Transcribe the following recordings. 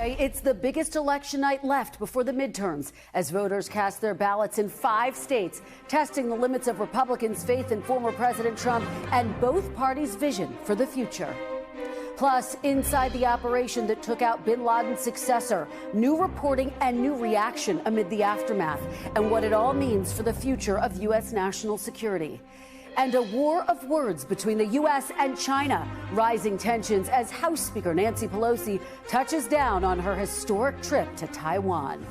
It's the biggest election night left before the midterms as voters cast their ballots in 5 states, testing the limits of Republicans' faith in former President Trump and both parties' vision for the future. Plus, inside the operation that took out bin Laden's successor, new reporting and new reaction amid the aftermath, and what it all means for the future of U.S. national security. And a war of words between the U.S. and China, rising tensions as House Speaker Nancy Pelosi touches down on her historic trip to Taiwan.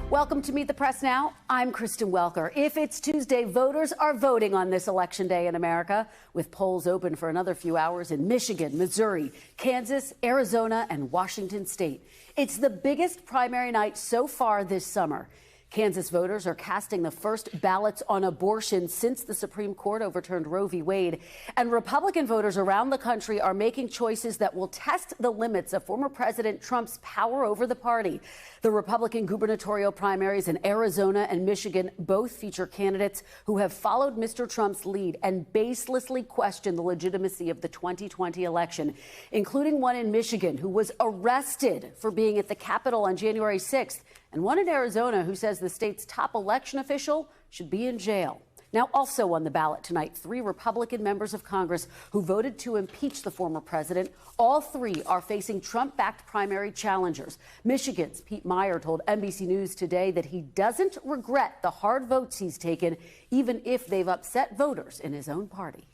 Welcome to Meet the Press Now. I'm Kristen Welker. If it's Tuesday, voters are voting on this election day in America, with polls open for another few hours in Michigan, Missouri, Kansas, Arizona, and Washington State. It's the biggest primary night so far this summer. Kansas voters are casting the first ballots on abortion since the Supreme Court overturned Roe v. Wade. And Republican voters around the country are making choices that will test the limits of former President Trump's power over the party. The Republican gubernatorial primaries in Arizona and Michigan both feature candidates who have followed Mr. Trump's lead and baselessly questioned the legitimacy of the 2020 election, including one in Michigan who was arrested for being at the Capitol on January 6th. And one in Arizona who says the state's top election official should be in jail. Now, also on the ballot tonight, 3 Republican members of Congress who voted to impeach the former president. All 3 are facing Trump-backed primary challengers. Michigan's Pete Meyer told NBC News today that he doesn't regret the hard votes he's taken, even if they've upset voters in his own party.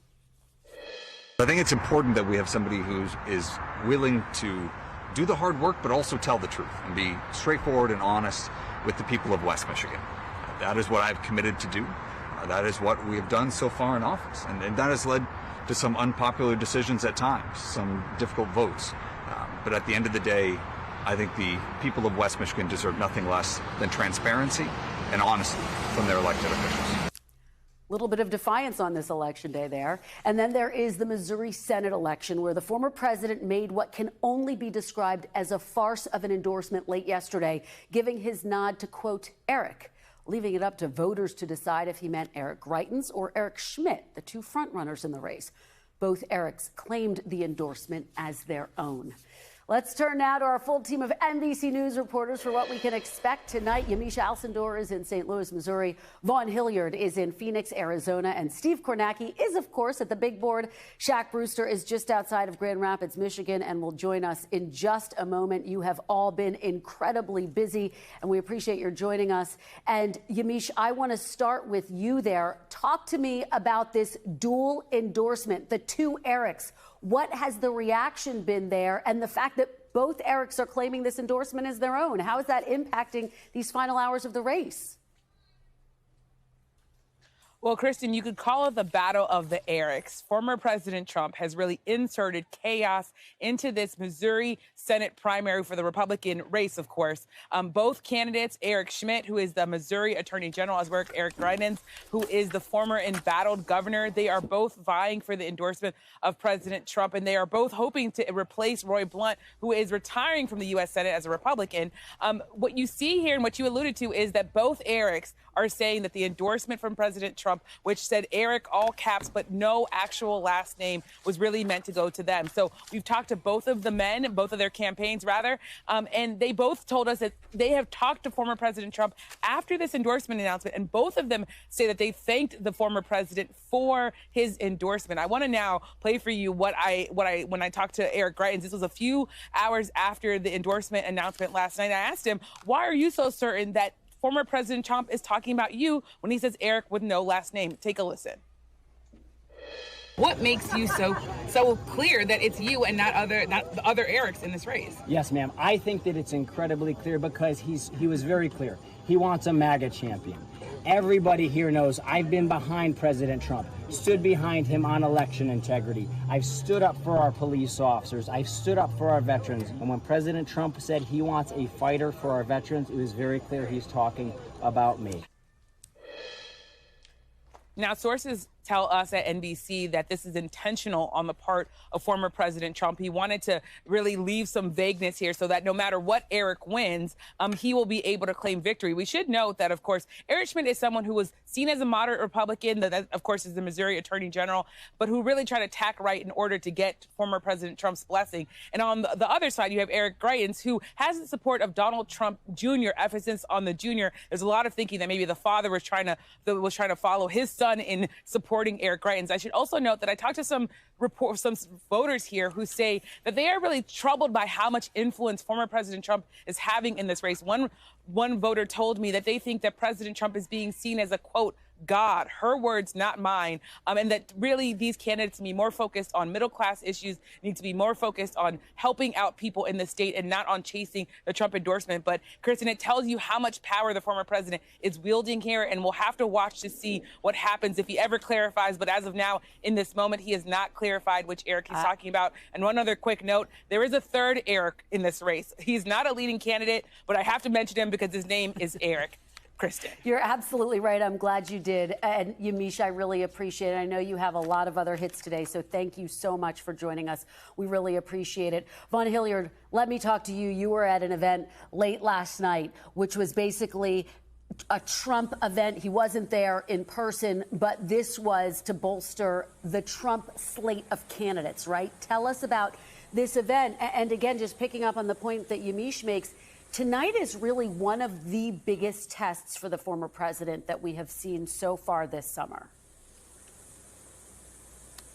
I think it's important that we have somebody who is willing to do the hard work, but also tell the truth and be straightforward and honest with the people of West Michigan. That is what I've committed to do. That is what we have done so far in office. And that has led to some unpopular decisions at times, some difficult votes. But at the end of the day, I think the people of West Michigan deserve nothing less than transparency and honesty from their elected officials. Little bit of defiance on this election day there. And then there is the Missouri Senate election, where the former president made what can only be described as a farce of an endorsement late yesterday, giving his nod to, quote, Eric, leaving it up to voters to decide if he meant Eric Greitens or Eric Schmidt, the 2 frontrunners in the race. Both Erics claimed the endorsement as their own. Let's turn now to our full team of NBC News reporters for what we can expect tonight. Yamisha Alcindor is in St. Louis, Missouri. Vaughn Hilliard is in Phoenix, Arizona. And Steve Kornacki is, of course, at the big board. Shaq Brewster is just outside of Grand Rapids, Michigan, and will join us in just a moment. You have all been incredibly busy, and we appreciate your joining us. And Yamish, I want to start with you there. Talk to me about this dual endorsement, the 2 Erics. What has the reaction been there, and the fact that both Erics are claiming this endorsement as their own? How is that impacting these final hours of the race? Well, Kristen, you could call it the battle of the Erics. Former President Trump has really inserted chaos into this Missouri Senate primary for the Republican race, of course. Both candidates, Eric Schmidt, who is the Missouri Attorney General, as well as Eric Greitens, who is the former embattled governor, they are both vying for the endorsement of President Trump, and they are both hoping to replace Roy Blunt, who is retiring from the U.S. Senate as a Republican. What you see here and what you alluded to is that both Erics are saying that the endorsement from President Trump, which said Eric, all caps, but no actual last name, was really meant to go to them. So we've talked to both of the men, both of their campaigns, rather, and they both told us that they have talked to former President Trump after this endorsement announcement, and both of them say that they thanked the former president for his endorsement. I want to now play for you when I talked to Eric Greitens. This was a few hours after the endorsement announcement last night. I asked him, why are you so certain that former President Trump is talking about you when he says Eric with no last name? Take a listen. What makes you so clear that it's you and not the other Erics in this race? Yes, ma'am. I think that it's incredibly clear because he was very clear. He wants a MAGA champion. Everybody here knows I've been behind President Trump, stood behind him on election integrity. I've stood up for our police officers. I've stood up for our veterans. And when President Trump said he wants a fighter for our veterans, it was very clear he's talking about me. Now, sources tell us at NBC that this is intentional on the part of former President Trump. He wanted to really leave some vagueness here so that no matter what Eric wins, he will be able to claim victory. We should note that, of course, Eric Schmidt is someone who was seen as a moderate Republican, that of course is the Missouri Attorney General, but who really tried to tack right in order to get former President Trump's blessing. And on the other side, you have Eric Greitens, who has the support of Donald Trump Jr. Emphasis on the Jr. There's a lot of thinking that maybe the father was trying to follow his son in supporting Eric Greitens. I should also note that I talked to some voters here who say that they are really troubled by how much influence former President Trump is having in this race. One voter told me that they think that President Trump is being seen as a, quote, God, her words, not mine, and that really these candidates need to be more focused on middle-class issues, need to be more focused on helping out people in the state and not on chasing the Trump endorsement. But, Kristen, it tells you how much power the former president is wielding here, and we'll have to watch to see what happens if he ever clarifies. But as of now, in this moment, he has not clarified which Eric he's talking about. And one other quick note, there is a third Eric in this race. He's not a leading candidate, but I have to mention him because his name is Eric. Kristen. You're absolutely right. I'm glad you did. And Yamiche, I really appreciate it. I know you have a lot of other hits today, so thank you so much for joining us. We really appreciate it. Vaughn Hilliard, let me talk to you. You were at an event late last night, which was basically a Trump event. He wasn't there in person, but this was to bolster the Trump slate of candidates, right? Tell us about this event. And again, just picking up on the point that Yamiche makes, tonight is really one of the biggest tests for the former president that we have seen so far this summer.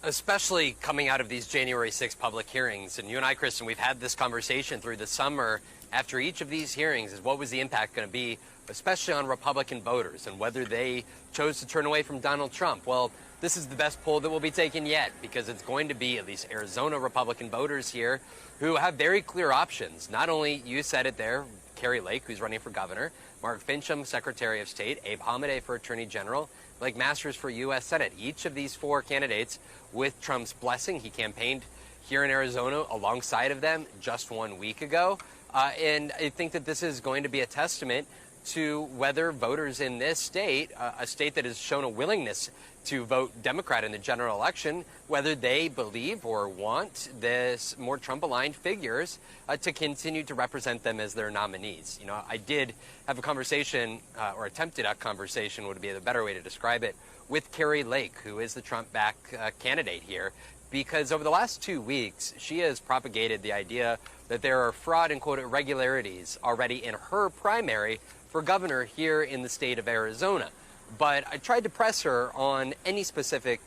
Especially coming out of these January 6th public hearings. And you and I, Kristen, we've had this conversation through the summer after each of these hearings is what was the impact going to be, especially on Republican voters and whether they chose to turn away from Donald Trump. Well, this is the best poll that will be taken yet because it's going to be at least Arizona Republican voters here who have very clear options. Not only, you said it there, Kari Lake, who's running for governor, Mark Finchem, Secretary of State, Abe Hamadeh for Attorney General, Blake Masters for U.S. Senate. Each of these four candidates with Trump's blessing. He campaigned here in Arizona alongside of them just 1 week ago. And I think that this is going to be a testament to whether voters in this state, a state that has shown a willingness to vote Democrat in the general election, whether they believe or want this more Trump-aligned figures to continue to represent them as their nominees. You know, I did have a conversation, or attempted a conversation would be the better way to describe it, with Kari Lake, who is the Trump-backed candidate here, because over the last 2 weeks, she has propagated the idea that there are fraud and, quote, irregularities already in her primary for governor here in the state of Arizona. But I tried to press her on any specific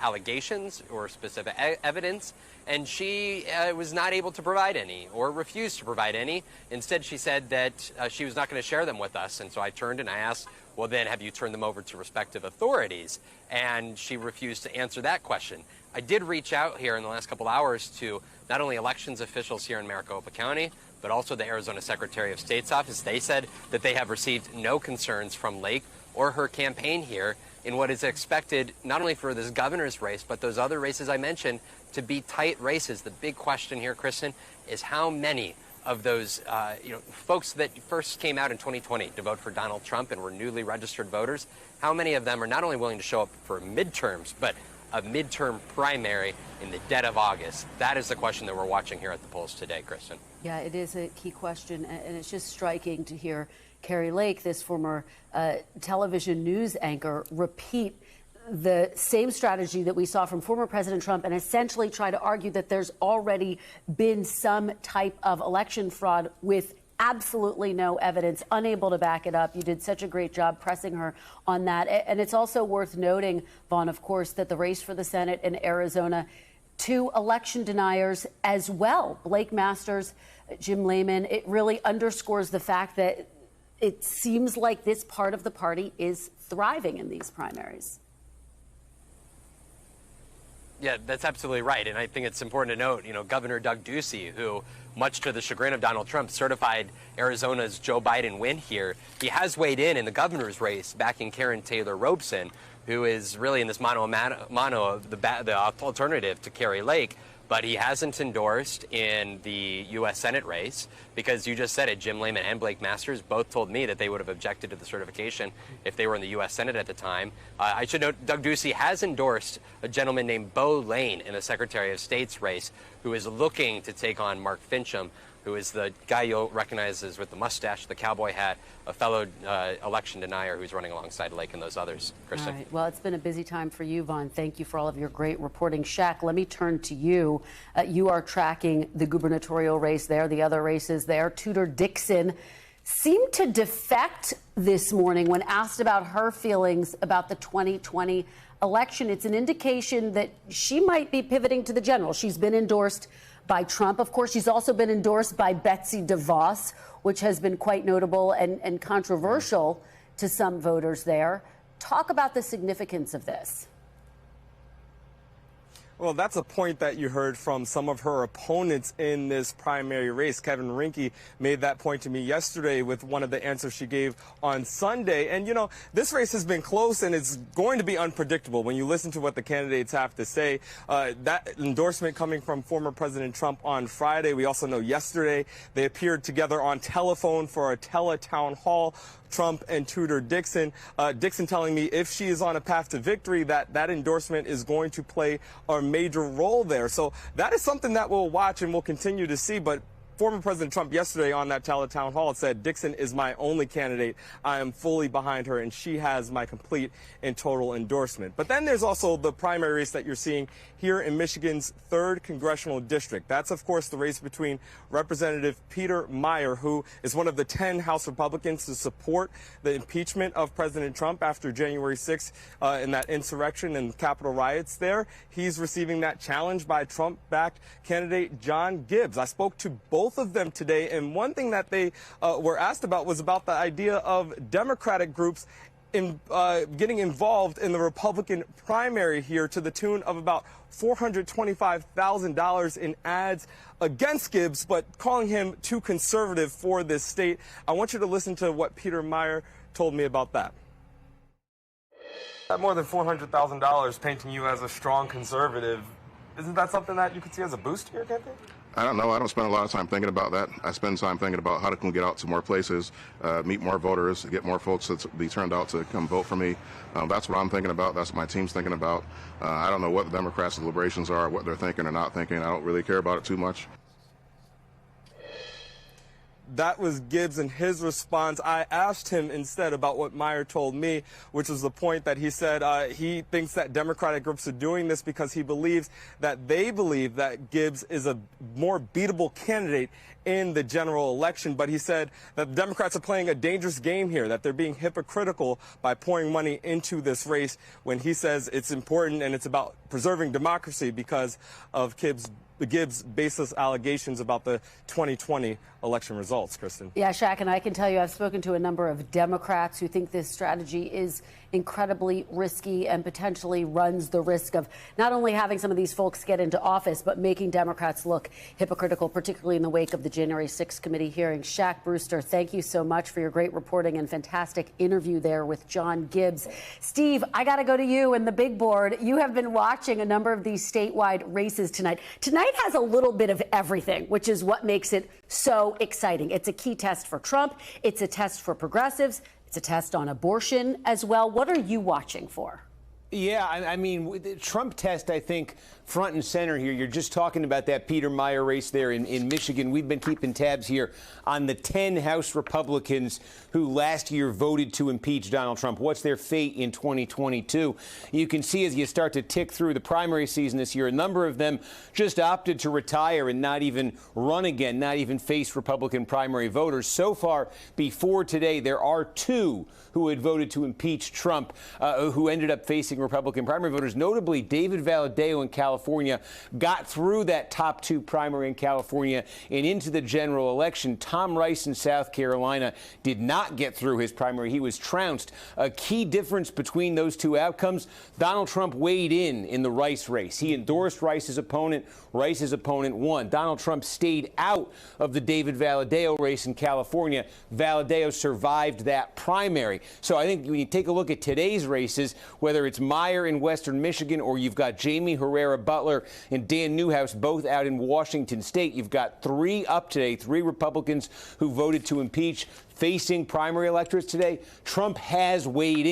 allegations or specific evidence, and she was not able to provide any or refused to provide any. Instead, she said that she was not going to share them with us. And so I turned and I asked, well, then have you turned them over to respective authorities? And she refused to answer that question. I did reach out here in the last couple hours to not only elections officials here in Maricopa County, but also the Arizona Secretary of State's office. They said that they have received no concerns from Lake or her campaign here in what is expected not only for this governor's race, but those other races I mentioned to be tight races. The big question here, Kristen, is how many of those folks that first came out in 2020 to vote for Donald Trump and were newly registered voters, how many of them are not only willing to show up for midterms, but a midterm primary in the dead of August? That is the question that we're watching here at the polls today, Kristen. Yeah, it is a key question, and it's just striking to hear Kari Lake, this former television news anchor, repeat the same strategy that we saw from former President Trump and essentially try to argue that there's already been some type of election fraud with absolutely no evidence, unable to back it up. You did such a great job pressing her on that. And it's also worth noting, Vaughn, of course, that the race for the Senate in Arizona, two election deniers as well, Blake Masters, Jim Layman. It really underscores the fact that it seems like this part of the party is thriving in these primaries. Yeah, that's absolutely right. And I think it's important to note, Governor Doug Ducey, who, much to the chagrin of Donald Trump, certified Arizona's Joe Biden win here. He has weighed in the governor's race, backing Karen Taylor Robeson, who is really in this mono, the alternative to Kari Lake. but he hasn't endorsed in the U.S. Senate race because you just said it, Jim Layman and Blake Masters both told me that they would have objected to the certification if they were in the U.S. Senate at the time. I should note Doug Ducey has endorsed a gentleman named Bo Lane in the Secretary of State's race who is looking to take on Mark Fincham, who is the guy you'll recognize as with the mustache, the cowboy hat, a fellow election denier who's running alongside Lake and those others. Kristen. All right. Well, it's been a busy time for you, Vaughn. Thank you for all of your great reporting. Shaq, let me turn to you. You are tracking the gubernatorial race there, the other races there. Tudor Dixon seemed to defect this morning when asked about her feelings about the 2020 election. It's an indication that she might be pivoting to the general. She's been endorsed by Trump. Of course, she's also been endorsed by Betsy DeVos, which has been quite notable and controversial to some voters there. Talk about the significance of this. Well, that's a point that you heard from some of her opponents in this primary race. Kevin Rinke made that point to me yesterday with one of the answers she gave on Sunday. And, you know, this race has been close and it's going to be unpredictable when you listen to what the candidates have to say. That endorsement coming from former President Trump on Friday. We also know yesterday they appeared together on telephone for a tele-town hall. Trump and Tudor Dixon. Dixon telling me if she is on a path to victory, that endorsement is going to play a major role there. So that is something that we'll watch and we'll continue to see. But former President Trump yesterday on that tele-town hall said, Dixon is my only candidate. I am fully behind her, and she has my complete and total endorsement. But then there's also the primary race that you're seeing here in Michigan's 3rd congressional district. That's, of course, the race between Representative Peter Meijer, who is one of the 10 House Republicans to support the impeachment of President Trump after January 6th in that insurrection and Capitol riots there. He's receiving that challenge by Trump-backed candidate John Gibbs. I spoke to both of them today, and one thing that they were asked about was about the idea of Democratic groups getting involved in the Republican primary here to the tune of about $425,000 in ads against Gibbs, but calling him too conservative for this state. I want you to listen to what Peter Meijer told me about that. At more than $400,000 painting you as a strong conservative, isn't that something that you could see as a boost to your campaign? I don't know. I don't spend a lot of time thinking about that. I spend time thinking about how can we get out to more places, meet more voters, get more folks to be turned out to come vote for me. That's what I'm thinking about. That's what my team's thinking about. I don't know what the Democrats' deliberations are, what they're thinking or not thinking. I don't really care about it too much. That was Gibbs and his response. I asked him instead about what Meijer told me, which was the point that he said he thinks that Democratic groups are doing this because he believes that they believe that Gibbs is a more beatable candidate in the general election. But he said that the Democrats are playing a dangerous game here, that they're being hypocritical by pouring money into this race when he says it's important and it's about preserving democracy because of Gibbs' baseless allegations about the 2020 election results, Kristen. Yeah, Shaq, and I can tell you I've spoken to a number of Democrats who think this strategy is incredibly risky and potentially runs the risk of not only having some of these folks get into office, but making Democrats look hypocritical, particularly in the wake of the January 6th committee hearing. Shaq Brewster, thank you so much for your great reporting and fantastic interview there with John Gibbs. Steve, I got to go to you and the big board. You have been watching a number of these statewide races tonight. Tonight has a little bit of everything, which is what makes it so exciting. It's a key test for Trump. It's a test for progressives. It's a test on abortion as well. What are you watching for? Yeah, I mean, the Trump test, I think, front and center here. You're just talking about that Peter Meijer race there in Michigan. We've been keeping tabs here on the 10 House Republicans who last year voted to impeach Donald Trump. What's their fate in 2022? You can see as you start to tick through the primary season this year, a number of them just opted to retire and not even run again, not even face Republican primary voters. So far, before today, there are 2 who had voted to impeach Trump, who ended up facing Republican primary voters. Notably, David Valadao in California got through that top 2 primary in California and into the general election. Tom Rice in South Carolina did not get through his primary. He was trounced. A key difference between those 2 outcomes, Donald Trump weighed in the Rice race. He endorsed Rice's opponent. Rice's opponent won. Donald Trump stayed out of the David Valadao race in California. Valadao survived that primary. So I think when you take a look at today's races, whether it's Meyer in Western Michigan, or you've got Jamie Herrera Butler and Dan Newhouse, both out in Washington State. You've got three up today, three Republicans who voted to impeach, facing primary electorates today. Trump has weighed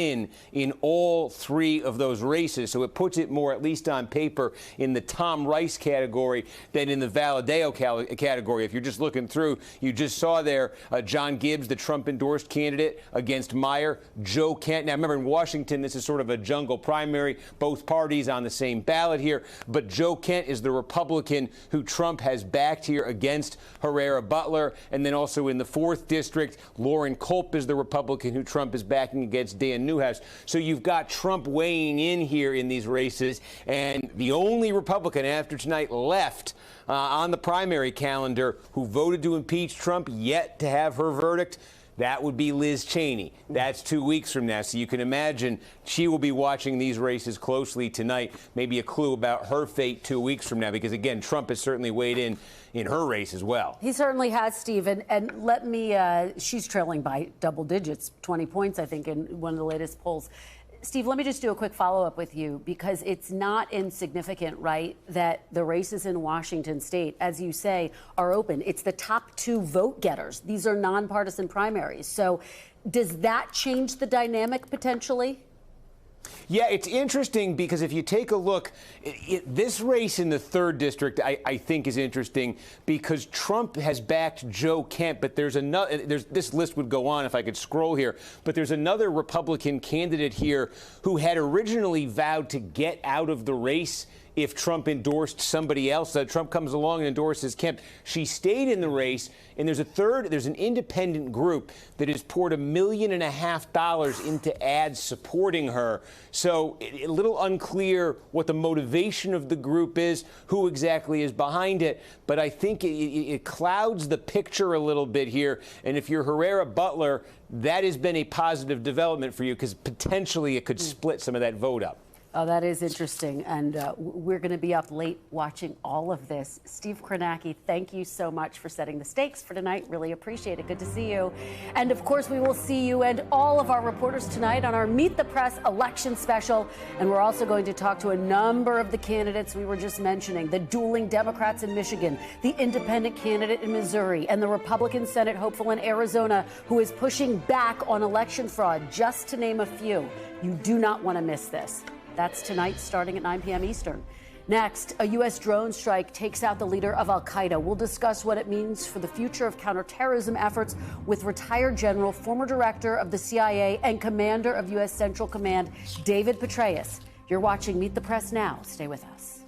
in all three of those races, so it puts it more, at least on paper, in the Tom Rice category than in the Valadao category. If you're just looking through, you just saw there John Gibbs, the Trump-endorsed candidate, against Meyer. Joe Kent. Now, remember, in Washington, this is sort of a jungle primary, both parties on the same ballot here, but Joe Kent is the Republican who Trump has backed here against Herrera Butler. And then also in the 4th district, Lauren Culp is the Republican who Trump is backing against Dan Newhouse. So you've got Trump weighing in here in these races, and the only Republican after tonight left on the primary calendar who voted to impeach Trump yet to have her verdict, that would be Liz Cheney. That's 2 weeks from now. So you can imagine she will be watching these races closely tonight. Maybe a clue about her fate 2 weeks from now, because, again, Trump has certainly weighed in her race as well. He certainly has, Steve. And let me, she's trailing by double digits, 20 points, I think, in one of the latest polls. Steve, let me just do a quick follow-up with you, because it's not insignificant, right, that the races in Washington state, as you say, are open. It's the top 2 vote getters. These are nonpartisan primaries. So does that change the dynamic potentially? Yeah, it's interesting because if you take a look, this race in the 3rd district, I think, is interesting because Trump has backed Joe Kent, but there's another. This list would go on if I could scroll here, but there's another Republican candidate here who had originally vowed to get out of the race if Trump endorsed somebody else. Trump comes along and endorses Kemp. She stayed in the race, and there's an independent group that has poured $1.5 million into ads supporting her. So a little unclear what the motivation of the group is, who exactly is behind it, but I think it clouds the picture a little bit here. And if you're Herrera Butler, that has been a positive development for you because potentially it could split some of that vote up. Oh, that is interesting, and we're going to be up late watching all of this. Steve Kornacki, thank you so much for setting the stakes for tonight. Really appreciate it. Good to see you. And, of course, we will see you and all of our reporters tonight on our Meet the Press election special. And we're also going to talk to a number of the candidates we were just mentioning, the dueling Democrats in Michigan, the independent candidate in Missouri, and the Republican Senate hopeful in Arizona who is pushing back on election fraud, just to name a few. You do not want to miss this. That's tonight, starting at 9 p.m. Eastern. Next, a U.S. drone strike takes out the leader of al-Qaeda. We'll discuss what it means for the future of counterterrorism efforts with retired general, former director of the CIA, and commander of U.S. Central Command, David Petraeus. You're watching Meet the Press now. Stay with us.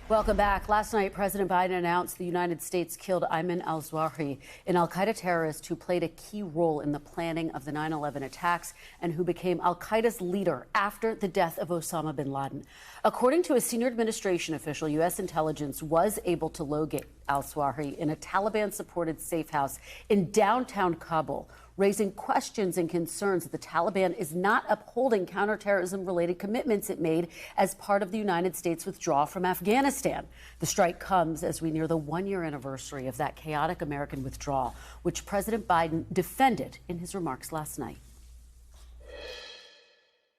Welcome back. Last night, President Biden announced the United States killed Ayman al-Zawahri, an al-Qaeda terrorist who played a key role in the planning of the 9/11 attacks and who became al-Qaeda's leader after the death of Osama bin Laden. According to a senior administration official, U.S. intelligence was able to locate al-Zawahri in a Taliban-supported safe house in downtown Kabul, raising questions and concerns that the Taliban is not upholding counterterrorism-related commitments it made as part of the United States withdrawal from Afghanistan. The strike comes as we near the one-year anniversary of that chaotic American withdrawal, which President Biden defended in his remarks last night.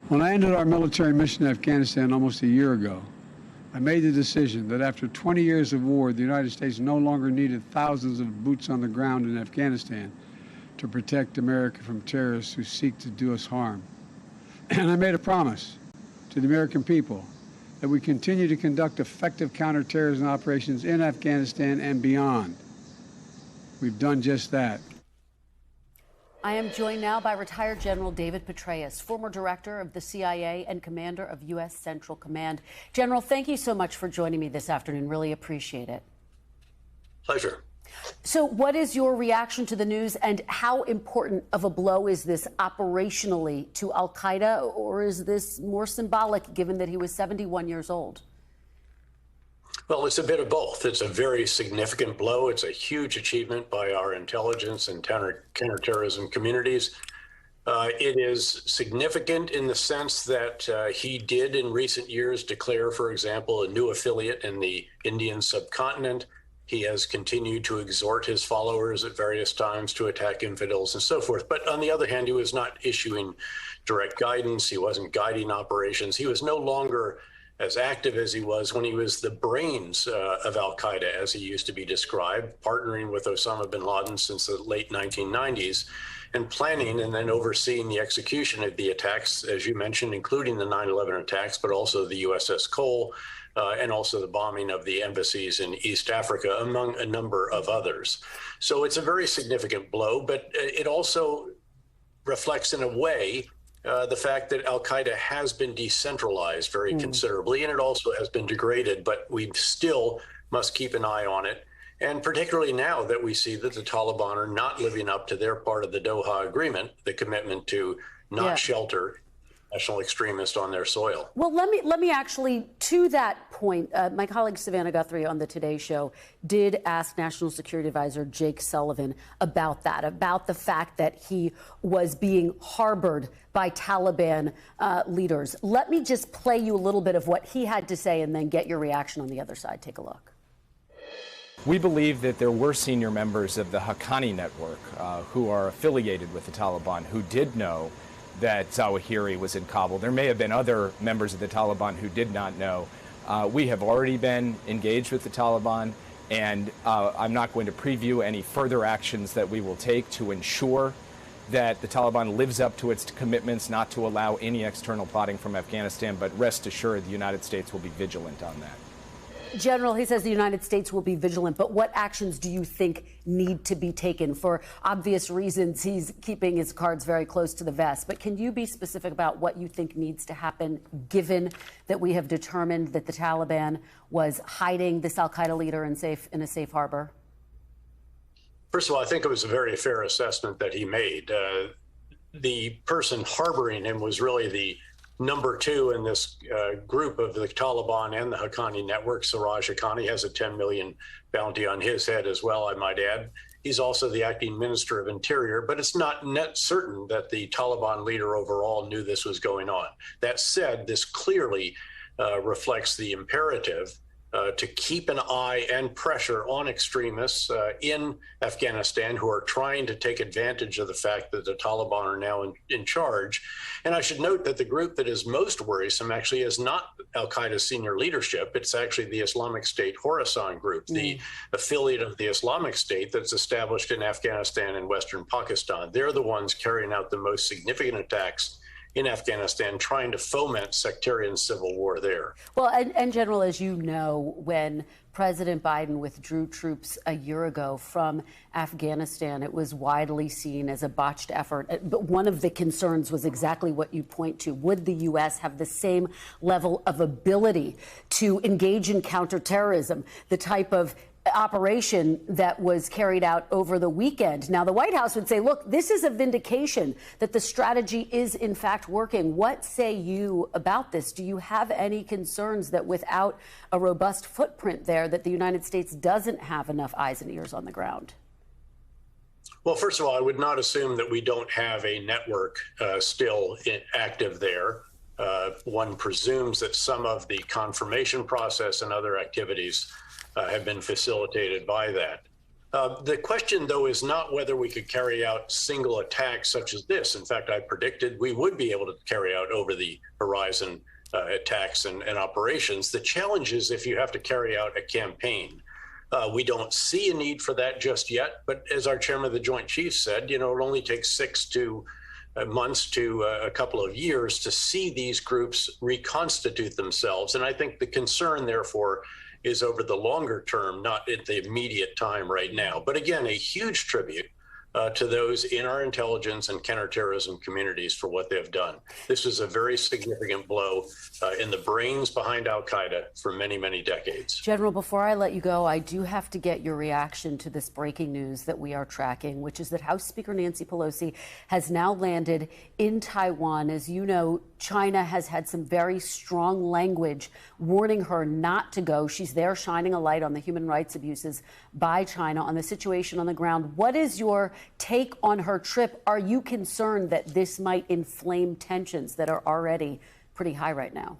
When I ended our military mission in Afghanistan almost a year ago, I made the decision that after 20 years of war, the United States no longer needed thousands of boots on the ground in Afghanistan to protect America from terrorists who seek to do us harm. And I made a promise to the American people that we continue to conduct effective counterterrorism operations in Afghanistan and beyond. We've done just that. I am joined now by retired General David Petraeus, former director of the CIA and commander of U.S. Central Command. General, thank you so much for joining me this afternoon. Really appreciate it. Pleasure. So what is your reaction to the news, and how important of a blow is this operationally to al-Qaeda, or is this more symbolic given that he was 71 years old? Well, it's a bit of both. It's a very significant blow. It's a huge achievement by our intelligence and counterterrorism communities. It is significant in the sense that he did in recent years declare, for example, a new affiliate in the Indian subcontinent. He has continued to exhort his followers at various times to attack infidels and so forth. But on the other hand, he was not issuing direct guidance. He wasn't guiding operations. He was no longer as active as he was when he was the brains of al-Qaeda, as he used to be described, partnering with Osama bin Laden since the late 1990s and planning and then overseeing the execution of the attacks, as you mentioned, including the 9/11 attacks, but also the USS Cole, and also the bombing of the embassies in East Africa, among a number of others. So it's a very significant blow, but it also reflects in a way the fact that al-Qaeda has been decentralized very considerably, and it also has been degraded, but we still must keep an eye on it. And particularly now that we see that the Taliban are not living up to their part of the Doha Agreement, the commitment to not shelter national extremists on their soil. Well, let me actually, to that point, my colleague Savannah Guthrie on the Today Show did ask National Security Advisor Jake Sullivan about that, about the fact that he was being harbored by Taliban leaders. Let me just play you a little bit of what he had to say and then get your reaction on the other side. Take a look. We believe that there were senior members of the Haqqani network who are affiliated with the Taliban who did know that Zawahiri was in Kabul. There may have been other members of the Taliban who did not know. We have already been engaged with the Taliban, and I'm not going to preview any further actions that we will take to ensure that the Taliban lives up to its commitments not to allow any external plotting from Afghanistan, but rest assured the United States will be vigilant on that. General, he says the United States will be vigilant, but what actions do you think need to be taken? For obvious reasons, he's keeping his cards very close to the vest. But can you be specific about what you think needs to happen, given that we have determined that the Taliban was hiding this al-Qaeda leader in a safe harbor? First of all, I think it was a very fair assessment that he made. The person harboring him was really the number two in this group of the Taliban and the Haqqani network. Siraj Haqqani has a 10 million bounty on his head as well, I might add. He's also the acting Minister of Interior, but it's not net certain that the Taliban leader overall knew this was going on. That said, this clearly reflects the imperative to keep an eye and pressure on extremists in Afghanistan who are trying to take advantage of the fact that the Taliban are now in charge. And I should note that the group that is most worrisome actually is not al-Qaeda's senior leadership. It's actually the Islamic State Khorasan group, the affiliate of the Islamic State that's established in Afghanistan and Western Pakistan. They're the ones carrying out the most significant attacks in Afghanistan, trying to foment sectarian civil war there. Well, and General, as you know, when President Biden withdrew troops a year ago from Afghanistan, it was widely seen as a botched effort. But one of the concerns was exactly what you point to. Would the U.S. have the same level of ability to engage in counterterrorism, the type of operation that was carried out over the weekend? Now, the White House would say, look, this is a vindication that the strategy is, in fact, working. What say you about this? Do you have any concerns that without a robust footprint there, that the United States doesn't have enough eyes and ears on the ground? Well, first of all, I would not assume that we don't have a network still active there. One presumes that some of the confirmation process and other activities have been facilitated by that. The question, though, is not whether we could carry out single attacks such as this. In fact, I predicted we would be able to carry out over the horizon attacks and operations. The challenge is if you have to carry out a campaign. We don't see a need for that just yet. But as our chairman of the Joint Chiefs said, it only takes 6 months to a couple of years to see these groups reconstitute themselves. And I think the concern, therefore, is over the longer term, not at the immediate time right now. But again, a huge tribute to those in our intelligence and counterterrorism communities for what they've done. This was a very significant blow in the brains behind al-Qaeda for many, many decades. General, before I let you go, I do have to get your reaction to this breaking news that we are tracking, which is that House Speaker Nancy Pelosi has now landed in Taiwan. As you know, China has had some very strong language warning her not to go. She's there shining a light on the human rights abuses by China, on the situation on the ground. What is your take on her trip? Are you concerned that this might inflame tensions that are already pretty high right now?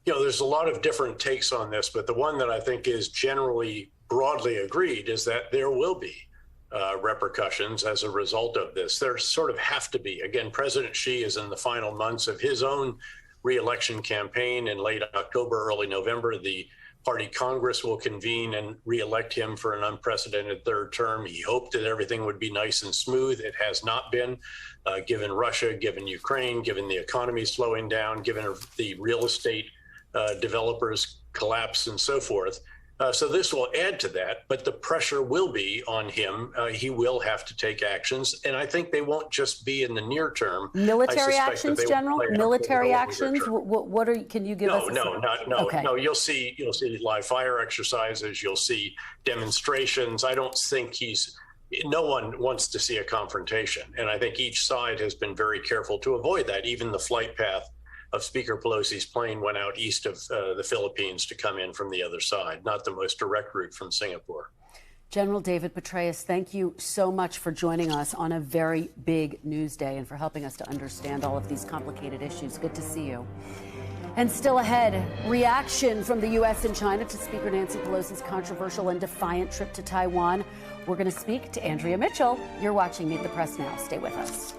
there's a lot of different takes on this, but the one that I think is generally broadly agreed is that there will be repercussions as a result of this. There sort of have to be. Again, President Xi is in the final months of his own re-election campaign. In late October, early November, the party Congress will convene and re-elect him for an unprecedented third term. He hoped that everything would be nice and smooth. It has not been, given Russia, given Ukraine, given the economy slowing down, given the real estate developers collapse and so forth. So this will add to that, but the pressure will be on him. He will have to take actions, and I think they won't just be in the near term. Military actions, General? Military actions? What are? Can you give us? No. Okay. No. You'll see live fire exercises. You'll see demonstrations. I don't think no one wants to see a confrontation, and I think each side has been very careful to avoid that. Even the flight path of Speaker Pelosi's plane went out east of the Philippines to come in from the other side, not the most direct route from Singapore. General David Petraeus, thank you so much for joining us on a very big news day and for helping us to understand all of these complicated issues. Good to see you. And still ahead, reaction from the U.S. and China to Speaker Nancy Pelosi's controversial and defiant trip to Taiwan. We're going to speak to Andrea Mitchell. You're watching Meet the Press Now. Stay with us.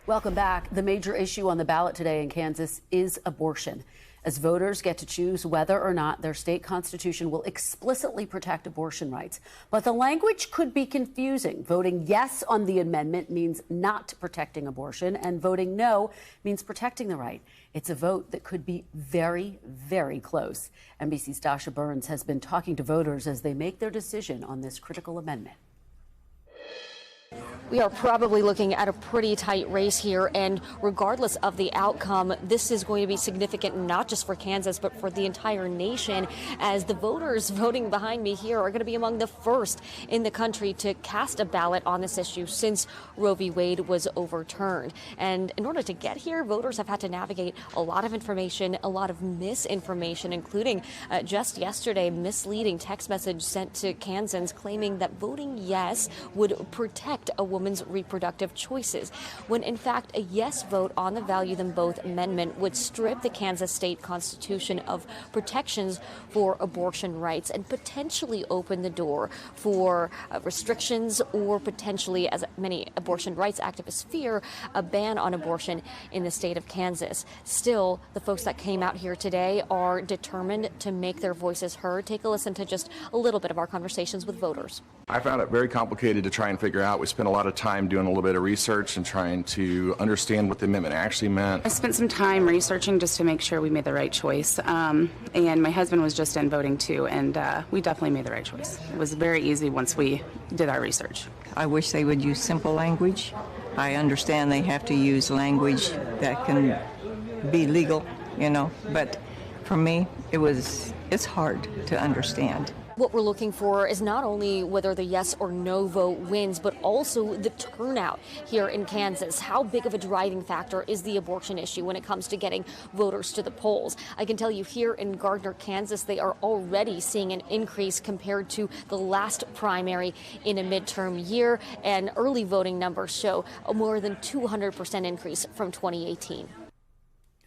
Welcome back. The major issue on the ballot today in Kansas is abortion, as voters get to choose whether or not their state constitution will explicitly protect abortion rights. But the language could be confusing. Voting yes on the amendment means not protecting abortion, and voting no means protecting the right. It's a vote that could be very, very close. NBC's Dasha Burns has been talking to voters as they make their decision on this critical amendment. We are probably looking at a pretty tight race here, and regardless of the outcome, this is going to be significant not just for Kansas, but for the entire nation, as the voters voting behind me here are going to be among the first in the country to cast a ballot on this issue since Roe v. Wade was overturned. And in order to get here, voters have had to navigate a lot of information, a lot of misinformation, including just yesterday, misleading text message sent to Kansans claiming that voting yes would protect a woman's reproductive choices, when in fact a yes vote on the value them both amendment would strip the Kansas state constitution of protections for abortion rights and potentially open the door for restrictions or potentially, as many abortion rights activists fear, a ban on abortion in the state of Kansas. Still, the folks that came out here today are determined to make their voices heard. Take a listen to just a little bit of our conversations with voters. I found it very complicated to try and figure out. We spent a lot of time doing a little bit of research and trying to understand what the amendment actually meant. I spent some time researching just to make sure we made the right choice. And my husband was just in voting too, and we definitely made the right choice. It was very easy once we did our research. I wish they would use simple language. I understand they have to use language that can be legal, but for me, it's hard to understand. What we're looking for is not only whether the yes or no vote wins, but also the turnout here in Kansas. How big of a driving factor is the abortion issue when it comes to getting voters to the polls? I can tell you here in Gardner, Kansas, they are already seeing an increase compared to the last primary in a midterm year, and early voting numbers show a more than 200% increase from 2018.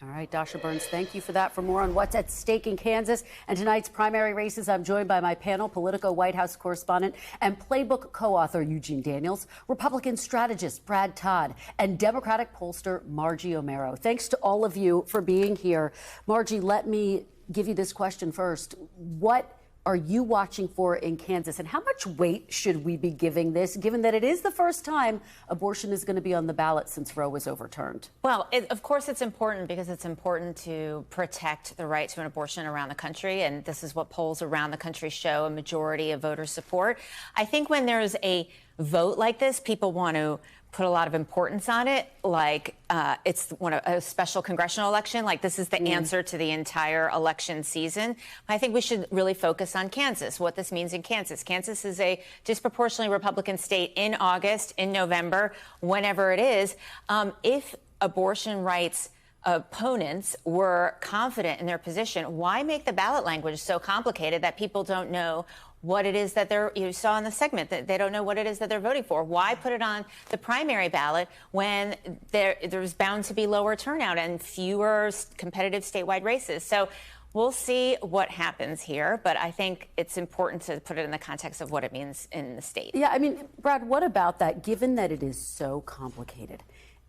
All right, Dasha Burns, thank you for that. For more on what's at stake in Kansas and tonight's primary races, I'm joined by my panel, Politico White House correspondent and Playbook co-author Eugene Daniels, Republican strategist Brad Todd, and Democratic pollster Margie Omero. Thanks to all of you for being here. Margie, let me give you this question first. What are you watching for in Kansas, and how much weight should we be giving this, given that it is the first time abortion is going to be on the ballot since Roe was overturned? Well, of course it's important, because it's important to protect the right to an abortion around the country, and this is what polls around the country show a majority of voter support. I think when there's a vote like this, people want to put a lot of importance on it, like it's a special congressional election, like this is the answer to the entire election season. I think we should really focus on Kansas, what this means in Kansas. Kansas is a disproportionately Republican state in August, in November, whenever it is. If abortion rights opponents were confident in their position, why make the ballot language so complicated that people don't know what it is that you saw in the segment, that they don't know what it is that they're voting for? Why put it on the primary ballot when there's bound to be lower turnout and fewer competitive statewide races? So we'll see what happens here, but I think it's important to put it in the context of what it means in the state. Yeah, I mean, Brad, what about that, given that it is so complicated?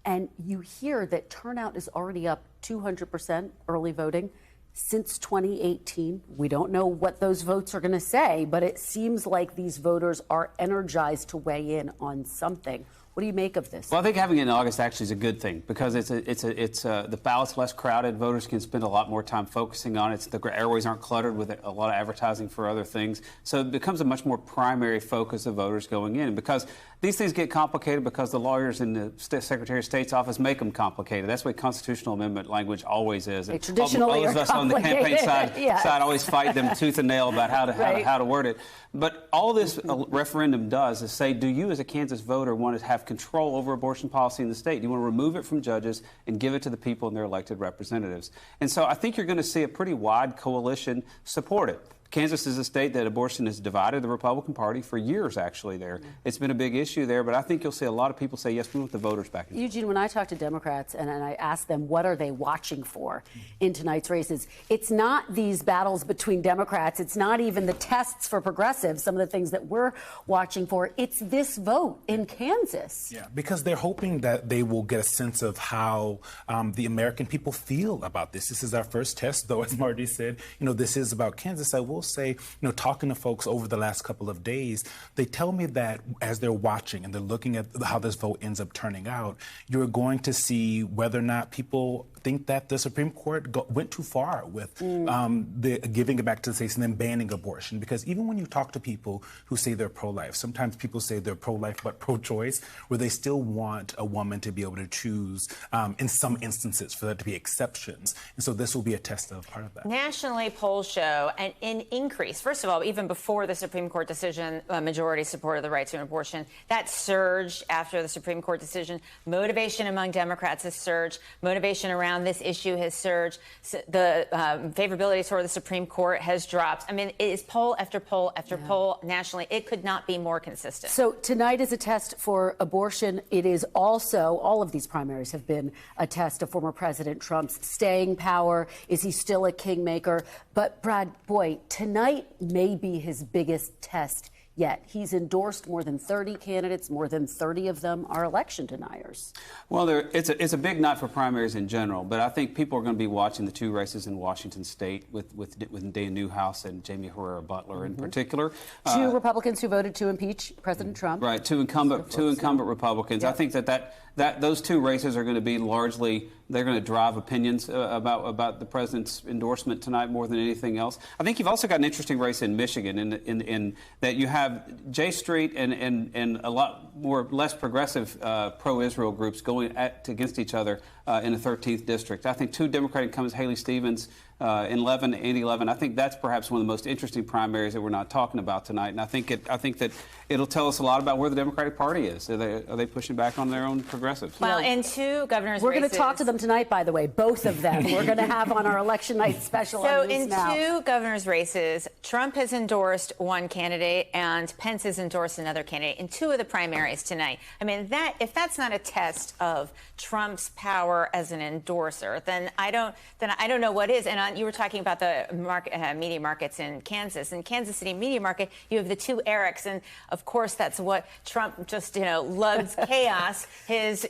And you hear that turnout is already up 200% early voting since 2018. We don't know what those votes are going to say, but it seems like these voters are energized to weigh in on something. What do you make of this? Well, I think having it in August actually is a good thing because the ballot's less crowded. Voters can spend a lot more time focusing on it. The airways aren't cluttered with a lot of advertising for other things. So it becomes a much more primary focus of voters going in. Because these things get complicated because the lawyers in the Secretary of State's office make them complicated. That's what constitutional amendment language always is. Traditionally, all of us on the campaign side always fight them tooth and nail about how to word it. But all this referendum does is say, do you as a Kansas voter want to have control over abortion policy in the state? Do you want to remove it from judges and give it to the people and their elected representatives? And so I think you're going to see a pretty wide coalition support it. Kansas is a state that abortion has divided the Republican Party for years, actually, there. It's been a big issue there, but I think you'll see a lot of people say, yes, we want the voters back. Eugene, when I talk to Democrats and I ask them what are they watching for in tonight's races, it's not these battles between Democrats. It's not even the tests for progressives, some of the things that we're watching for. It's this vote in Kansas. Yeah, because they're hoping that they will get a sense of how the American people feel about this. This is our first test, though, as Margie said. This is about Kansas. I will say, talking to folks over the last couple of days, they tell me that as they're watching and they're looking at how this vote ends up turning out, you're going to see whether or not people think that the Supreme Court went too far with the giving it back to the states and then banning abortion. Because even when you talk to people who say they're pro-life, sometimes people say they're pro-life but pro-choice, where they still want a woman to be able to choose in some instances, for there to be exceptions. And so this will be a test of part of that. Nationally, polls show an increase. First of all, even before the Supreme Court decision, majority supported the right to an abortion. That surged after the Supreme Court decision. Motivation among Democrats has surged. Motivation around this issue has surged. The favorability toward the Supreme Court has dropped. I mean, it is poll after poll after poll nationally. It could not be more consistent. So tonight is a test for abortion. It is also, all of these primaries have been a test of former President Trump's staying power. Is he still a kingmaker? But Brad, boy, tonight may be his biggest test yet. He's endorsed more than 30 candidates. More than 30 of them are election deniers. Well, it's a big night for primaries in general, but I think people are going to be watching the two races in Washington State with Dan Newhouse and Jamie Herrera Butler in particular. Two Republicans who voted to impeach President Trump. Right, two incumbent Republicans. Yep. I think that those two races are going to be largely, they're going to drive opinions about the president's endorsement tonight more than anything else. I think you've also got an interesting race in Michigan in that you have J Street and a lot more less progressive pro-Israel groups going against each other in the 13th district. I think two Democratic incumbents, Haley Stevens in Levin, Andy Levin. I think that's perhaps one of the most interesting primaries that we're not talking about tonight. And I think that it'll tell us a lot about where the Democratic Party is. Are they pushing back on their own progressives? Well, in two governor's We're races. going to talk to them tonight, by the way, both of them. We're going to have on our election night special. So on in now. two governor's races, Trump has endorsed one candidate and Pence has endorsed another candidate in two of the primaries tonight. I mean, if that's not a test of Trump's power as an endorser, then I don't know what is. And you were talking about the media markets in Kansas. In Kansas City media market, you have the two Erics, and of course that's what Trump just loves chaos. His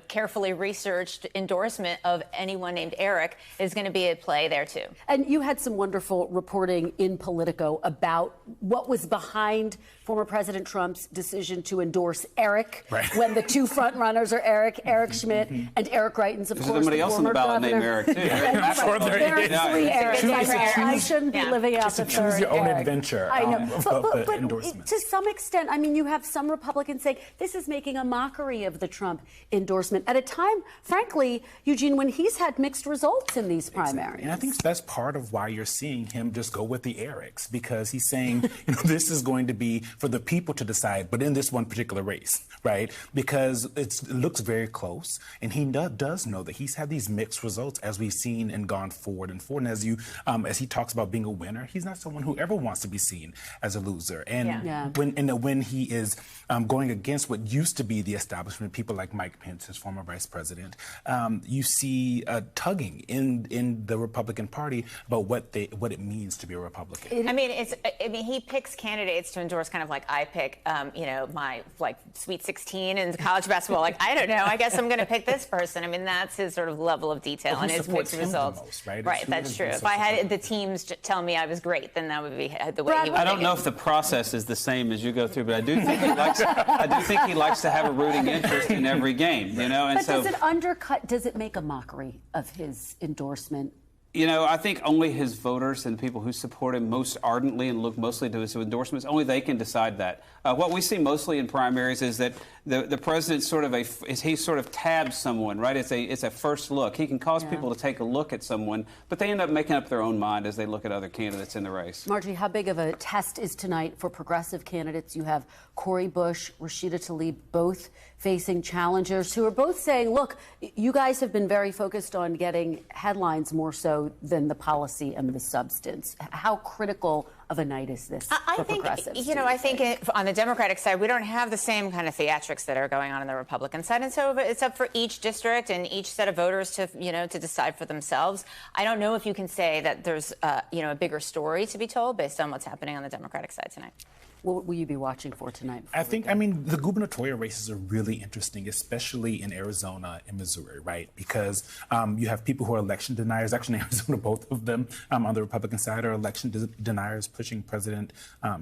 carefully researched endorsement of anyone named Eric is going to be at play there too. And you had some wonderful reporting in Politico about what was behind former President Trump's decision to endorse Eric, when the two front runners are Eric Schmidt and Eric Greitens, of course. There's somebody else on the ballot named Eric, too. I'm sure there is. There are 3 Erics. I shouldn't be living out the third Choose your own Eric. adventure. I know. But to some extent, I mean, you have some Republicans saying this is making a mockery of the Trump endorsement at a time, frankly, Eugene, when he's had mixed results in these primaries. Exactly. And I think that's part of why you're seeing him just go with the Erics, because he's saying, this is going to be for the people to decide, but in this one particular race, right? Because it looks very close, and he does know that he's had these mixed results as we've seen and gone forward and forward. And as he talks about being a winner, he's not someone who ever wants to be seen as a loser. And when he is going against what used to be the establishment, people like Mike Pence, his former vice president, you see tugging in the Republican Party about what it means to be a Republican. I mean, he picks candidates to endorse, kind of like I pick, my Sweet 16 in college basketball. Like, I don't know. I guess I'm going to pick this person. I mean, that's his sort of level of detail and his mixed results. Most, right? That's true. If I had the teams tell me I was great, then that would be the way he would. I don't know if the process is the same as you go through, but I do think he likes to have a rooting interest in every game. And but does it undercut? Does it make a mockery of his endorsement? I think only his voters and people who support him most ardently and look mostly to his endorsements, only they can decide that. What we see mostly in primaries is that the president he sort of tabs someone, right? It's a first look. He can cause people to take a look at someone, but they end up making up their own mind as they look at other candidates in the race. Margie, how big of a test is tonight for progressive candidates? You have Cori Bush, Rashida Tlaib, both facing challengers who are both saying, look, you guys have been very focused on getting headlines more so than the policy and the substance. How critical of a night is this for progressives? I think on the Democratic side, we don't have the same kind of theatrics that are going on the Republican side. And so it's up for each district and each set of voters to decide for themselves. I don't know if you can say that there's, a bigger story to be told based on what's happening on the Democratic side tonight. What will you be watching for tonight? The gubernatorial races are really interesting, especially in Arizona and Missouri, right? Because you have people who are election deniers. Actually, in Arizona, both of them on the Republican side are election deniers, pushing President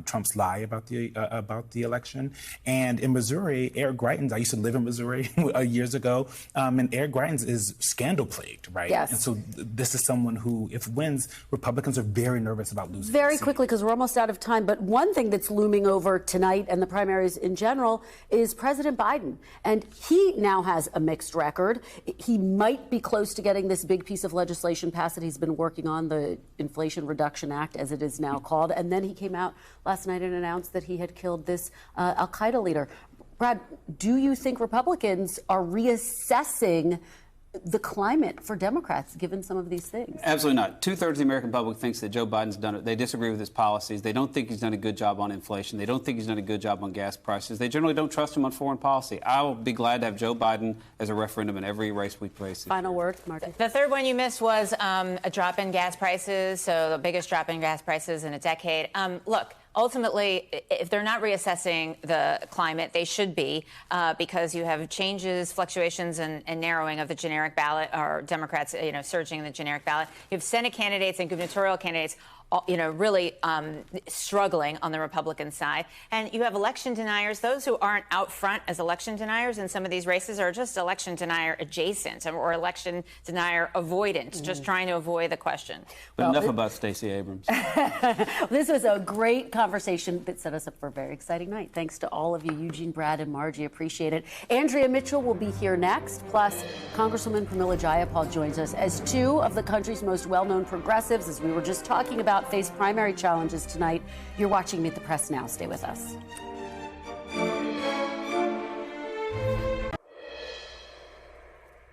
Trump's lie about the election. And in Missouri, Eric Greitens, I used to live in Missouri years ago, and Eric Greitens is scandal-plagued, right? Yes. And so this is someone who, if wins, Republicans are very nervous about losing. Very quickly, because we're almost out of time, but one thing that's looming over tonight and the primaries in general is President Biden. And he now has a mixed record. He might be close to getting this big piece of legislation passed that he's been working on, the Inflation Reduction Act, as it is now called. And then he came out last night and announced that he had killed this al-Qaeda leader. Brad, do you think Republicans are reassessing the climate for Democrats, given some of these things? Absolutely not. 2/3 of the American public thinks that Joe Biden's done it. They disagree with his policies. They don't think he's done a good job on inflation. They don't think he's done a good job on gas prices. They generally don't trust him on foreign policy. I will be glad to have Joe Biden as a referendum in every race we face. Final word, Margie. The third one you missed was a drop in gas prices, so the biggest drop in gas prices in a decade. Look, ultimately, if they're not reassessing the climate, they should be, because you have changes, fluctuations, and narrowing of the generic ballot, or Democrats, surging in the generic ballot. You have Senate candidates and gubernatorial candidates, really struggling on the Republican side. And you have election deniers. Those who aren't out front as election deniers in some of these races are just election denier adjacent or election denier avoidant, just trying to avoid the question. But enough about Stacey Abrams. This was a great conversation that set us up for a very exciting night. Thanks to all of you, Eugene, Brad, and Margie. Appreciate it. Andrea Mitchell will be here next. Plus, Congresswoman Pramila Jayapal joins us as two of the country's most well-known progressives, as we were just talking about, face primary challenges tonight. You're watching Meet the Press now. Stay with us.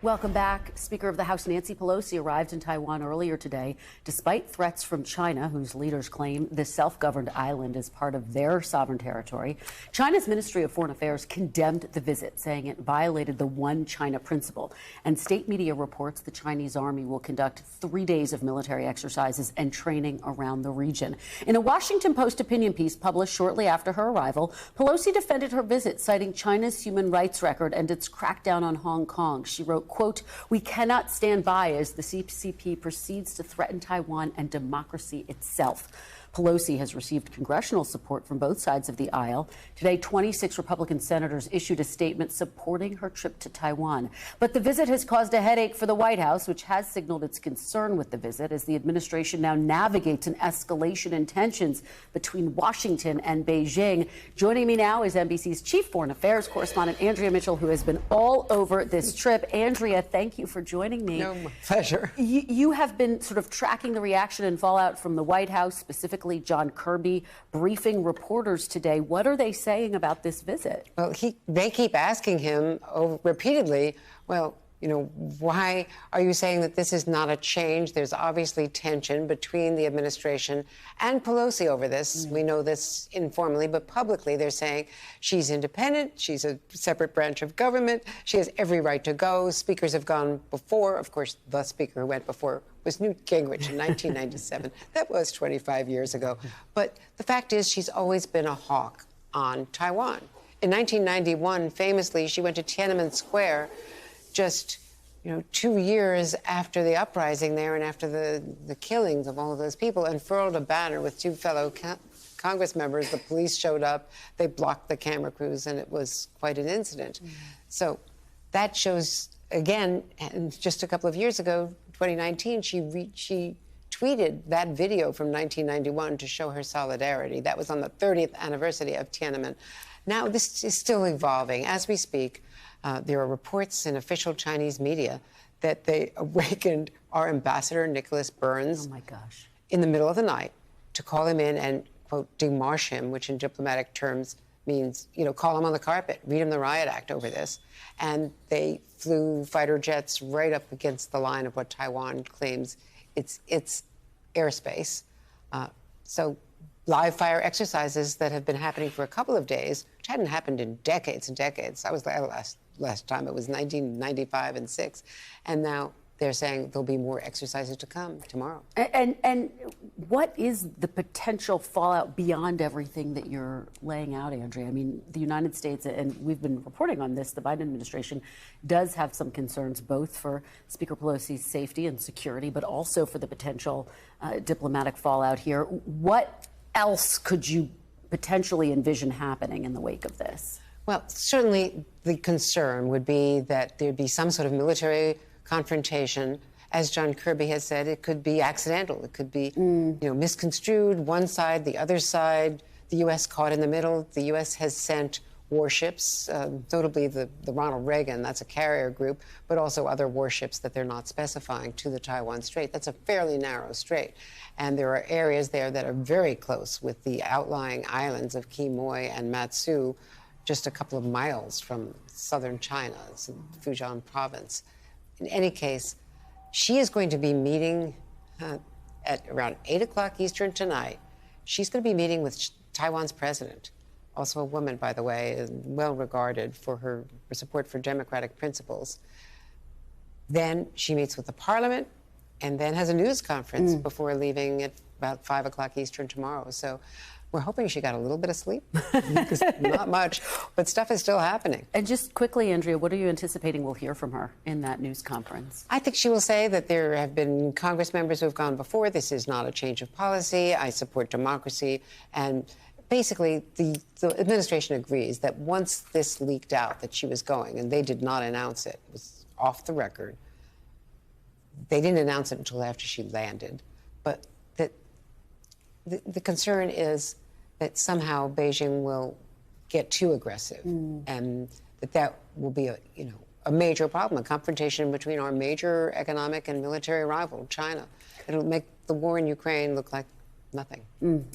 Welcome back. Speaker of the House Nancy Pelosi arrived in Taiwan earlier today, despite threats from China, whose leaders claim this self-governed island is part of their sovereign territory. China's Ministry of Foreign Affairs condemned the visit, saying it violated the One China principle. And state media reports the Chinese army will conduct 3 days of military exercises and training around the region. In a Washington Post opinion piece published shortly after her arrival, Pelosi defended her visit, citing China's human rights record and its crackdown on Hong Kong. She wrote, quote, "We cannot stand by as the CCP proceeds to threaten Taiwan and democracy itself." Pelosi has received congressional support from both sides of the aisle. Today, 26 Republican senators issued a statement supporting her trip to Taiwan. But the visit has caused a headache for the White House, which has signaled its concern with the visit as the administration now navigates an escalation in tensions between Washington and Beijing. Joining me now is NBC's chief foreign affairs correspondent, Andrea Mitchell, who has been all over this trip. Andrea, thank you for joining me. No, my pleasure. You have been sort of tracking the reaction and fallout from the White House, specifically John Kirby, briefing reporters today. What are they saying about this visit? Well, they keep asking him repeatedly, well, you know, why are you saying that this is not a change? There's obviously tension between the administration and Pelosi over this. We know this informally, but publicly they're saying she's independent, she's a separate branch of government, she has every right to go. Speakers have gone before. Of course, the speaker who went before was Newt Gingrich in 1997. That was 25 years ago. But the fact is she's always been a hawk on Taiwan. In 1991, famously, she went to Tiananmen Square just, 2 years after the uprising there and after the killings of all of those people, and furled a banner with two fellow Congress members. The police showed up, they blocked the camera crews, and it was quite an incident. So that shows, again, and just a couple of years ago, 2019, she tweeted that video from 1991 to show her solidarity. That was on the 30th anniversary of Tiananmen. Now, this is still evolving. As we speak, there are reports in official Chinese media that they awakened our ambassador, Nicholas Burns, in the middle of the night to call him in and, quote, demarche him, which in diplomatic terms means, call him on the carpet, read him the riot act over this. And they flew fighter jets right up against the line of what Taiwan claims it's airspace. So live fire exercises that have been happening for a couple of days, which hadn't happened in decades and decades. I was there last time. It was 1995 and 6. And now they're saying there'll be more exercises to come tomorrow. And what is the potential fallout beyond everything that you're laying out, Andrea? I mean, the United States, and we've been reporting on this, the Biden administration does have some concerns both for Speaker Pelosi's safety and security, but also for the potential diplomatic fallout here. What else could you potentially envision happening in the wake of this? Well, certainly the concern would be that there'd be some sort of military confrontation. As John Kirby has said, it could be accidental. It could be, misconstrued, one side, the other side, the U.S. caught in the middle. The U.S. has sent warships, notably the Ronald Reagan, that's a carrier group, but also other warships that they're not specifying to the Taiwan Strait. That's a fairly narrow strait. And there are areas there that are very close with the outlying islands of Quemoy and Matsu, just a couple of miles from southern China. It's in Fujian province. In any case, she is going to be meeting at around 8 o'clock Eastern tonight. She's going to be meeting with Taiwan's president, also a woman, by the way, well regarded for her support for democratic principles. Then she meets with the parliament and then has a news conference before leaving at about 5 o'clock Eastern tomorrow. So we're hoping she got a little bit of sleep, because not much, but stuff is still happening. And just quickly, Andrea, what are you anticipating we'll hear from her in that news conference? I think she will say that there have been Congress members who have gone before. This is not a change of policy. I support democracy. And basically, the administration agrees that once this leaked out that she was going, and they did not announce it, it was off the record. They didn't announce it until after she landed. But that the concern is that somehow Beijing will get too aggressive, and that will be a major problem, a confrontation between our major economic and military rival, China. It'll make the war in Ukraine look like nothing.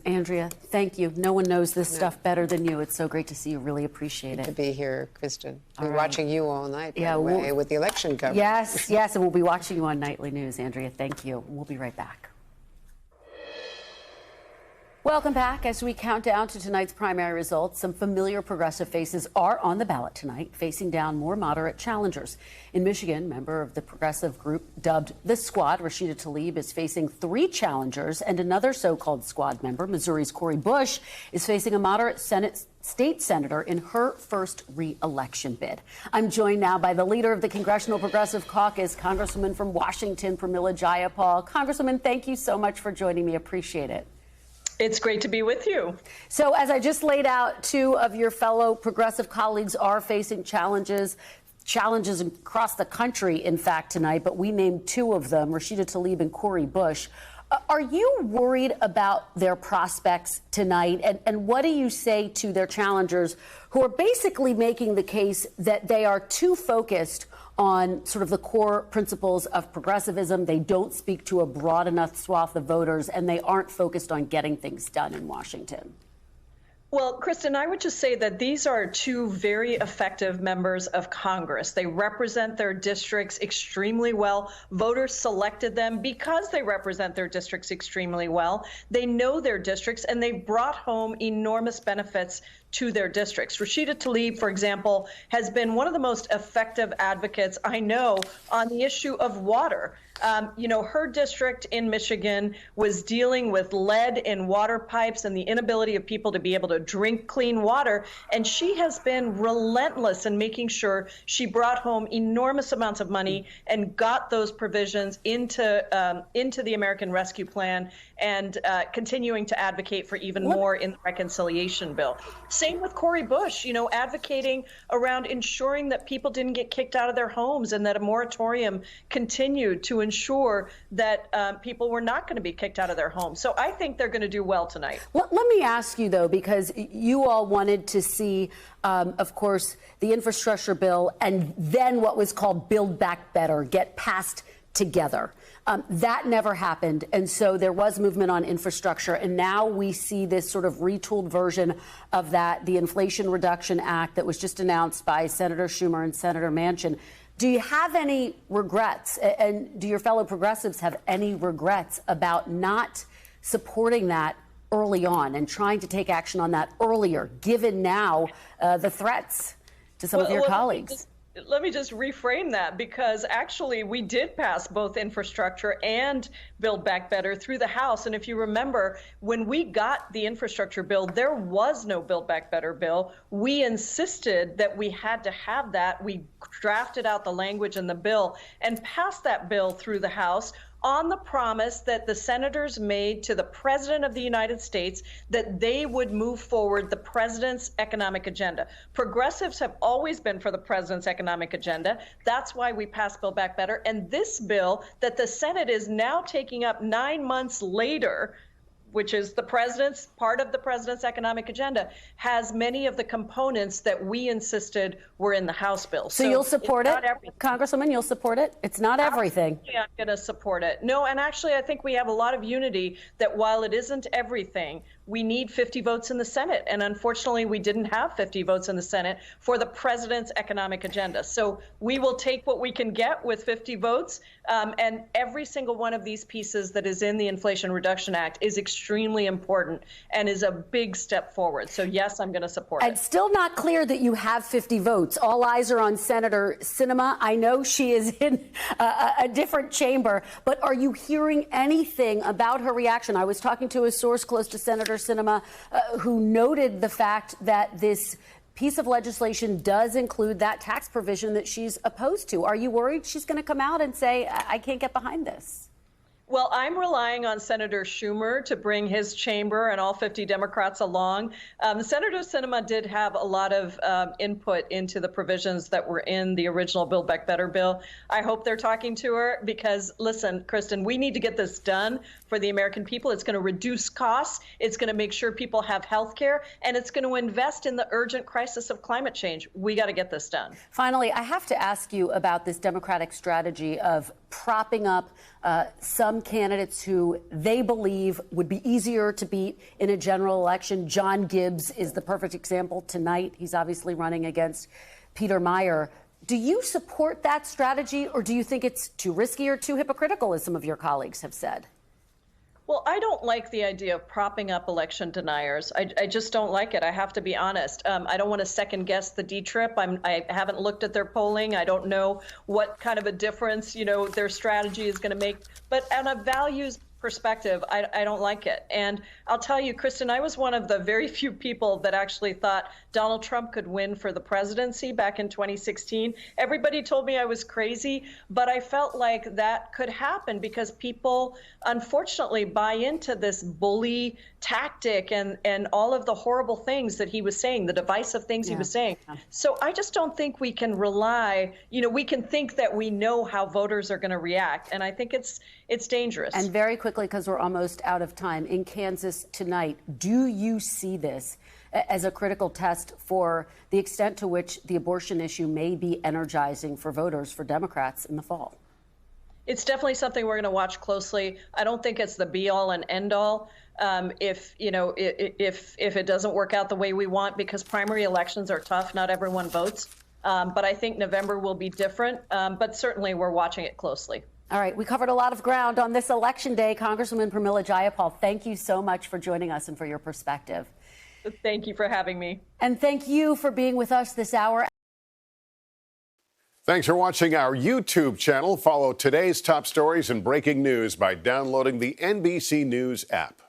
Andrea, thank you. No one knows this stuff better than you. It's so great to see you. Really appreciate it. Good to be here, Kristen. We're watching you all night, by the way, with the election coverage. Yes, and we'll be watching you on Nightly News. Andrea, thank you. We'll be right back. Welcome back. As we count down to tonight's primary results, some familiar progressive faces are on the ballot tonight, facing down more moderate challengers. In Michigan, member of the progressive group dubbed the Squad, Rashida Tlaib, is facing 3 challengers, and another so-called Squad member, Missouri's Cori Bush, is facing a moderate state senator in her first re-election bid. I'm joined now by the leader of the Congressional Progressive Caucus, Congresswoman from Washington, Pramila Jayapal. Congresswoman, thank you so much for joining me. Appreciate it. It's great to be with you. So as I just laid out, two of your fellow progressive colleagues are facing challenges across the country, in fact, tonight, but we named two of them, Rashida Tlaib and Cori Bush. Are you worried about their prospects tonight? And what do you say to their challengers who are basically making the case that they are too focused on sort of the core principles of progressivism? They don't speak to a broad enough swath of voters, and they aren't focused on getting things done in Washington. Well, Kristen, I would just say that these are two very effective members of Congress. They represent their districts extremely well. Voters selected them because they represent their districts extremely well. They know their districts, and they brought home enormous benefits to their districts. Rashida Tlaib, for example, has been one of the most effective advocates I know on the issue of water. Her district in Michigan was dealing with lead in water pipes and the inability of people to be able to drink clean water. And she has been relentless in making sure she brought home enormous amounts of money and got those provisions into the American Rescue Plan, and continuing to advocate for even more in the reconciliation bill. Same with Cori Bush, advocating around ensuring that people didn't get kicked out of their homes and that a moratorium continued to ensure that people were not going to be kicked out of their homes. So I think they're going to do well tonight. Well, let me ask you, though, because you all wanted to see, of course, the infrastructure bill and then what was called Build Back Better get passed together. That never happened. And so there was movement on infrastructure. And now we see this sort of retooled version of that, the Inflation Reduction Act that was just announced by Senator Schumer and Senator Manchin. Do you have any regrets? And do your fellow progressives have any regrets about not supporting that early on and trying to take action on that earlier, given now the threats to some of your colleagues? Let me just reframe that, because actually we did pass both infrastructure and Build Back Better through the House. And if you remember, when we got the infrastructure bill, there was no Build Back Better bill. We insisted that we had to have that. We drafted out the language in the bill and passed that bill through the House on the promise that the senators made to the President of the United States that they would move forward the president's economic agenda. Progressives have always been for the president's economic agenda. That's why we passed Build Back Better. And this bill that the Senate is now taking up 9 months later, which is part of the president's economic agenda, has many of the components that we insisted were in the House bill. So you'll support it, Congresswoman? You'll support it? It's not everything. Absolutely, I'm going to support it. No, and actually, I think we have a lot of unity that while it isn't everything, we need 50 votes in the Senate. And unfortunately, we didn't have 50 votes in the Senate for the president's economic agenda. So we will take what we can get with 50 votes. And every single one of these pieces that is in the Inflation Reduction Act is extremely important and is a big step forward. So yes, I'm going to support it. It's still not clear that you have 50 votes. All eyes are on Senator Sinema. I know she is in a different chamber, but are you hearing anything about her reaction? I was talking to a source close to Senator Sinema who noted the fact that this piece of legislation does include that tax provision that she's opposed to. Are you worried she's going to come out and say, I can't get behind this? Well, I'm relying on Senator Schumer to bring his chamber and all 50 Democrats along. Senator Sinema did have a lot of input into the provisions that were in the original Build Back Better bill. I hope they're talking to her because, listen, Kristen, we need to get this done for the American people. It's going to reduce costs. It's going to make sure people have health care, and it's going to invest in the urgent crisis of climate change. We got to get this done. Finally, I have to ask you about this Democratic strategy of propping up some candidates who they believe would be easier to beat in a general election. John Gibbs is the perfect example tonight. He's obviously running against Peter Meijer. Do you support that strategy, or do you think it's too risky or too hypocritical, as some of your colleagues have said? Well, I don't like the idea of propping up election deniers. I just don't like it. I have to be honest. I don't want to second guess the D-Trip. I haven't looked at their polling. I don't know what kind of a difference, their strategy is going to make. But on a values perspective, I don't like it. And I'll tell you, Kristen, I was one of the very few people that actually thought Donald Trump could win for the presidency back in 2016. Everybody told me I was crazy, but I felt like that could happen because people, unfortunately, buy into this bully tactic and all of the horrible things that he was saying, the divisive things he was saying. So I just don't think we can rely, we can think that we know how voters are going to react. And I think it's dangerous. And very quickly, because we're almost out of time, in Kansas tonight, do you see this as a critical test for the extent to which the abortion issue may be energizing for voters for Democrats in the fall? It's definitely something we're going to watch closely. I don't think it's the be all and end all. If it doesn't work out the way we want, because primary elections are tough, not everyone votes. But I think November will be different. But certainly we're watching it closely. All right, we covered a lot of ground on this election day. Congresswoman Pramila Jayapal, thank you so much for joining us and for your perspective. Thank you for having me. And thank you for being with us this hour. Thanks for watching our YouTube channel. Follow today's top stories and breaking news by downloading the NBC News app.